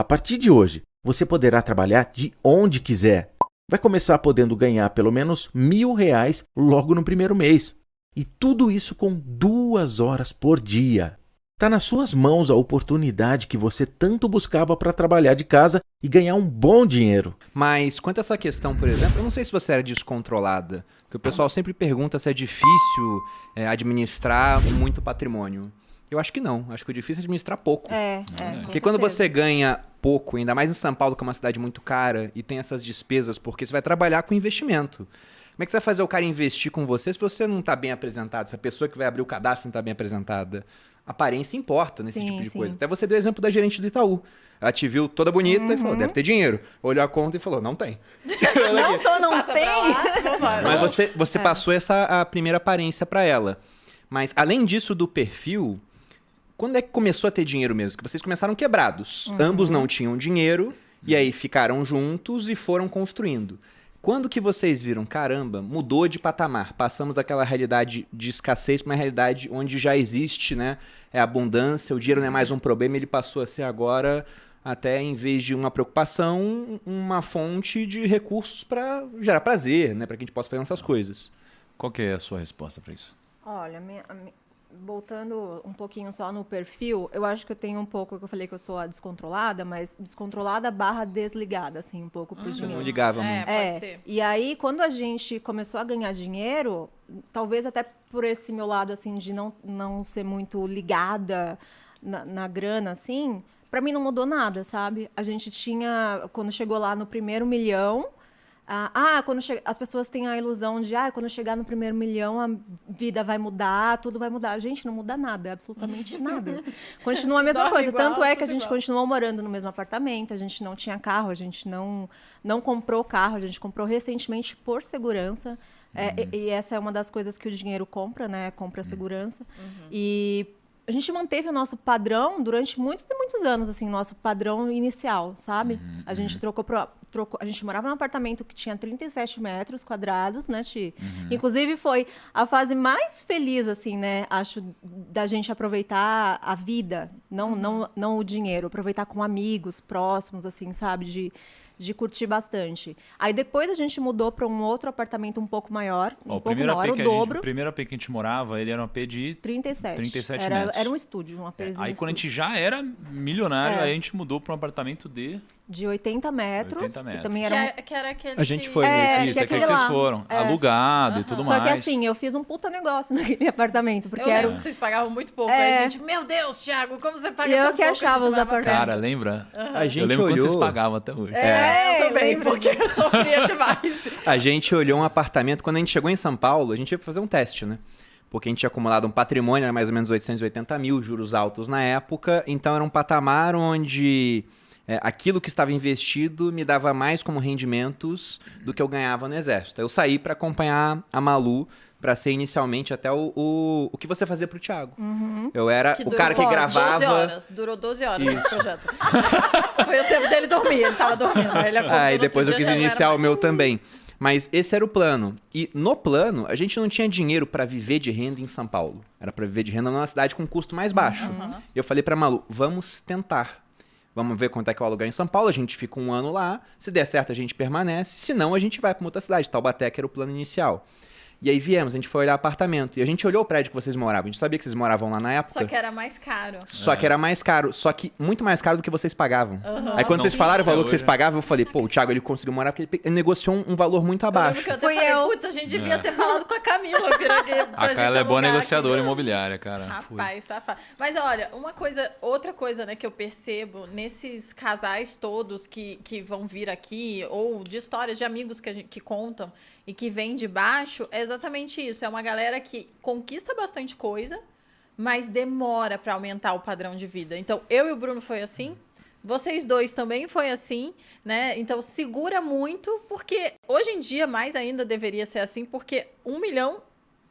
A partir de hoje, você poderá trabalhar de onde quiser. Vai começar podendo ganhar pelo menos R$ 1.000 logo no primeiro mês. E tudo isso com 2 horas por dia. Está nas suas mãos a oportunidade que você tanto buscava para trabalhar de casa e ganhar um bom dinheiro. Mas quanto a essa questão, por exemplo, eu não sei se você era descontrolada, porque o pessoal sempre pergunta se é difícil administrar muito patrimônio. Eu acho que não, acho que o difícil é administrar pouco. Porque quando você ganha pouco, ainda mais em São Paulo, que é uma cidade muito cara, e tem essas despesas, porque você vai trabalhar com investimento. Como é que você vai fazer o cara investir com você se você não está bem apresentado, se a pessoa que vai abrir o cadastro não está bem apresentada? Aparência importa nesse tipo de coisa. Até você deu o exemplo da gerente do Itaú. Ela te viu toda bonita e falou, deve ter dinheiro. Olhou a conta e falou, não tem. Não só não tem. Mas você passou a primeira aparência para ela. Mas além disso do perfil, quando é que começou a ter dinheiro mesmo? Que vocês começaram quebrados. Ambos não tinham dinheiro e aí ficaram juntos e foram construindo. Quando que vocês viram, caramba, mudou de patamar, passamos daquela realidade de escassez para uma realidade onde já existe, né, abundância, o dinheiro não é mais um problema, ele passou a ser agora, até em vez de uma preocupação, uma fonte de recursos para gerar prazer, né, para que a gente possa fazer essas coisas. Qual que é a sua resposta para isso? Olha, voltando um pouquinho só no perfil, eu acho que eu tenho um pouco, que eu falei que eu sou a descontrolada, mas descontrolada / desligada, assim, um pouco pro dinheiro. Não ligava muito. Pode ser. E aí, quando a gente começou a ganhar dinheiro, talvez até por esse meu lado, assim, de não ser muito ligada na grana, assim, pra mim não mudou nada, sabe? A gente tinha, quando chegou lá no primeiro milhão, as pessoas têm a ilusão de quando chegar no primeiro milhão a vida vai mudar, tudo vai mudar. Gente, não muda nada, absolutamente nada. Continua a mesma coisa. Igual, tanto é que a gente igual. continuou morando no mesmo apartamento, a gente não tinha carro, a gente não comprou carro, a gente comprou recentemente por segurança. E essa é uma das coisas que o dinheiro compra, né? Compra segurança. E a gente manteve o nosso padrão durante muitos e muitos anos, assim, nosso padrão inicial, sabe? A gente a gente morava num apartamento que tinha 37 metros quadrados, né, Ti? Inclusive, foi a fase mais feliz, assim, né, acho, da gente aproveitar a vida, não o dinheiro, aproveitar com amigos próximos, assim, sabe? De curtir bastante. Aí depois a gente mudou para um outro apartamento um pouco maior, o primeiro AP que a gente morava, ele era um AP de 37 metros. Era um estúdio, um APzinho. Aí quando a gente já era milionário, aí a gente mudou para um apartamento de 80 metros. 80 metros. E também era Que era aquele A gente que- foi nesse. Isso, que aquele que aquele vocês lá. foram. Alugado e tudo Só mais. que assim, eu fiz um puta negócio naquele apartamento, porque Eu era lembro que vocês pagavam muito pouco. Aí a gente, meu Deus, Thiago, como você paga E eu tão que pouco? achava A gente os morava apartamentos. Cara, lembra? A gente Eu lembro quanto olhou... vocês pagavam até hoje. Eu também, lembro porque eu sofria demais. A gente olhou um apartamento, quando a gente chegou em São Paulo, a gente ia fazer um teste, né? Porque a gente tinha acumulado um patrimônio, era mais ou menos 880 mil, juros altos na época, então era um patamar onde aquilo que estava investido me dava mais como rendimentos do que eu ganhava no Exército. Eu saí para acompanhar a Malu, para ser inicialmente até o que você fazia pro Thiago. Eu era Que o cara que durou gravava... 12 horas. Durou 12 horas esse projeto. Foi o tempo dele dormir, ele tava dormindo. Aí ele acordou E no depois eu outro quis dia, já não iniciar era o meu também. Mas esse era o plano. E no plano, a gente não tinha dinheiro para viver de renda em São Paulo. Era para viver de renda numa cidade com custo mais baixo. E eu falei pra Malu, vamos tentar. Vamos ver quanto é que é o aluguel em São Paulo, a gente fica um ano lá. Se der certo, a gente permanece. Se não, a gente vai para uma outra cidade. Taubaté, que era o plano inicial. E aí viemos, a gente foi olhar apartamento. E a gente olhou o prédio que vocês moravam. A gente sabia que vocês moravam lá na época. Só que era mais caro. Só que era mais caro. Só que muito mais caro do que vocês pagavam. Aí quando Não, vocês falaram o valor que vocês hoje. pagavam, eu falei, pô, o Thiago ele conseguiu morar porque ele negociou um valor muito Eu lembro abaixo. que eu até Fui falei, eu. putz, a gente devia ter falado com a Camila, A Carla é boa negociadora imobiliária, cara. Rapaz, safado. Mas olha, outra coisa, né, que eu percebo nesses casais todos que vão vir aqui, ou de histórias de amigos que contam e que vêm de baixo, é exatamente isso. É uma galera que conquista bastante coisa, mas demora para aumentar o padrão de vida. Então, eu e o Bruno foi assim. Vocês dois também foi assim, né? Então, segura muito, porque hoje em dia, mais ainda deveria ser assim, porque 1 milhão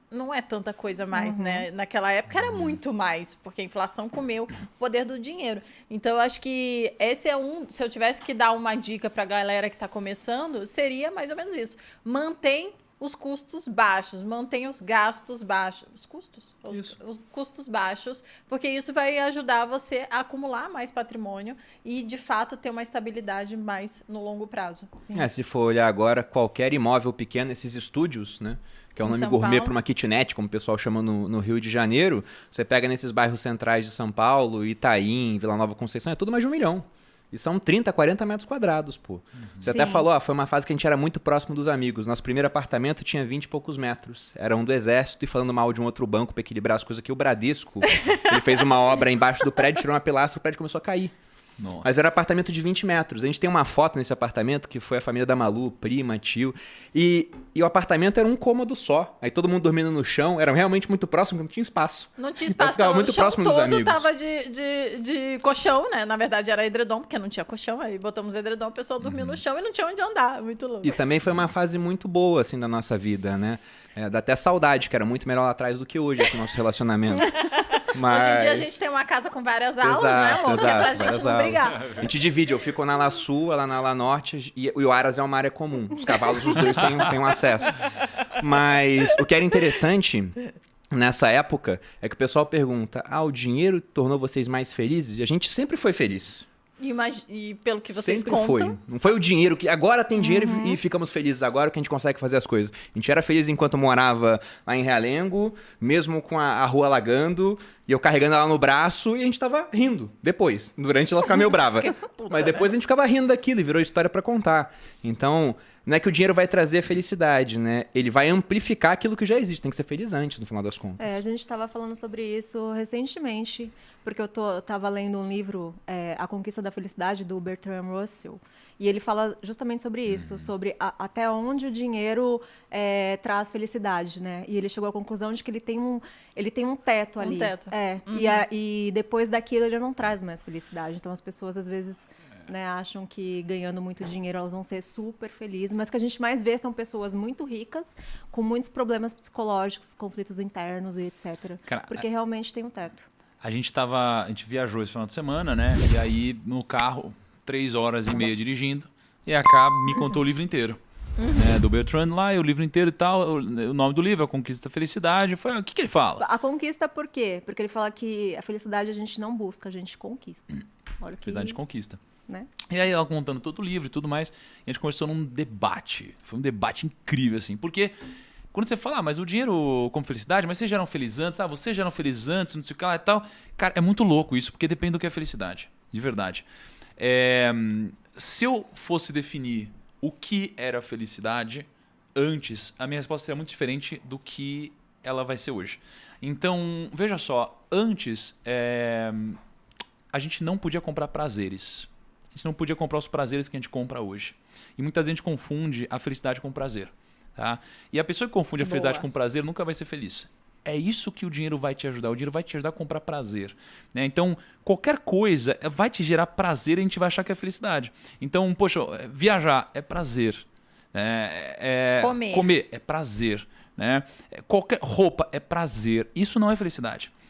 não é tanta coisa mais, né? Naquela época era muito mais, porque a inflação comeu o poder do dinheiro. Então, eu acho que esse é se eu tivesse que dar uma dica pra galera que tá começando, seria mais ou menos isso. Mantém os custos baixos, mantenha os gastos baixos. Os custos? Os custos baixos, porque isso vai ajudar você a acumular mais patrimônio e, de fato, ter uma estabilidade mais no longo prazo. Se for olhar agora, qualquer imóvel pequeno, esses estúdios, né? Que é um Em nome São gourmet Paulo. para uma kitnet, como o pessoal chama no Rio de Janeiro. Você pega nesses bairros centrais de São Paulo, Itaim, Vila Nova Conceição, é tudo mais de 1 milhão. E são 30, 40 metros quadrados, pô. Você até Sim. falou, foi uma fase que a gente era muito próximo dos amigos. Nosso primeiro apartamento tinha 20 e poucos metros. Era um do Exército e falando mal de um outro banco para equilibrar as coisas aqui. O Bradesco, ele fez uma obra embaixo do prédio, tirou uma pilastra, o prédio começou a cair. Nossa. Mas era um apartamento de 20 metros. A gente tem uma foto nesse apartamento que foi a família da Malu, prima, tio. E o apartamento era um cômodo só. Aí todo mundo dormindo no chão. Era realmente muito próximo, porque não tinha espaço. Não tinha Então espaço, ficava não. muito O chão próximo dos todo amigos. tava de colchão, né? Na verdade, era edredom, porque não tinha colchão. Aí botamos edredom, a pessoa dormiu no chão e não tinha onde andar. Muito louco. E também foi uma fase muito boa, assim, da nossa vida, né? Dá até saudade, que era muito melhor lá atrás do que hoje, esse nosso relacionamento. Mas... Hoje em dia a gente tem uma casa com várias aulas, né, Exato, amor? Que é pra exato, gente várias não aulas. brigar. A gente divide, eu fico na ala sul, ela na ala norte, e o Aras é uma área comum. Os cavalos, os dois têm um acesso. Mas o que era interessante nessa época é que o pessoal pergunta, o dinheiro tornou vocês mais felizes? E a gente sempre foi feliz. E pelo que vocês Sempre contam... foi. Não foi o dinheiro que... Agora tem dinheiro e ficamos felizes. Agora que a gente consegue fazer as coisas. A gente era feliz enquanto morava lá em Realengo, mesmo com a rua alagando, e eu carregando ela no braço, e a gente tava rindo. Depois. Durante ela ficar meio brava. Mas depois a gente ficava rindo daquilo e virou história pra contar. Então, não é que o dinheiro vai trazer a felicidade, né? Ele vai amplificar aquilo que já existe. Tem que ser feliz antes, no final das contas. A gente estava falando sobre isso recentemente, porque eu estava lendo um livro, A Conquista da Felicidade, do Bertrand Russell, e ele fala justamente sobre isso, sobre até onde o dinheiro traz felicidade, né? E ele chegou à conclusão de que ele tem um teto ali. teto. E depois daquilo ele não traz mais felicidade. Então as pessoas às vezes... né, acham que ganhando muito dinheiro elas vão ser super felizes, mas o que a gente mais vê são pessoas muito ricas, com muitos problemas psicológicos, conflitos internos e etc. Cara, porque realmente tem um teto. A gente viajou esse final de semana, né? E aí, no carro, 3 horas e meia dirigindo, e a Cá me contou o livro inteiro. Né, do Bertrand lá, o livro inteiro e tal. O nome do livro é A Conquista da Felicidade. Foi, o que ele fala? A conquista por quê? Porque ele fala que a felicidade a gente não busca, a gente conquista. Olha que... Felicidade de conquista. Né? E aí ela contando todo o livro e tudo mais, e a gente começou num debate. Foi um debate incrível, assim, porque quando você fala, mas o dinheiro como felicidade, mas vocês já eram felizes antes, vocês já eram felizes antes, não sei o que lá e tal. Cara, é muito louco isso, porque depende do que é felicidade, de verdade. Se eu fosse definir o que era felicidade antes, a minha resposta seria muito diferente do que ela vai ser hoje. Então, veja só, antes a gente não podia comprar prazeres. A gente não podia comprar os prazeres que a gente compra hoje. E muita gente confunde a felicidade com o prazer. Tá? E a pessoa que confunde a felicidade com prazer nunca vai ser feliz. É isso que o dinheiro vai te ajudar. O dinheiro vai te ajudar a comprar prazer. Né? Então, qualquer coisa vai te gerar prazer e a gente vai achar que é felicidade. Então, poxa, viajar é prazer. Comer é prazer. Né? Qualquer roupa é prazer. Isso não é felicidade.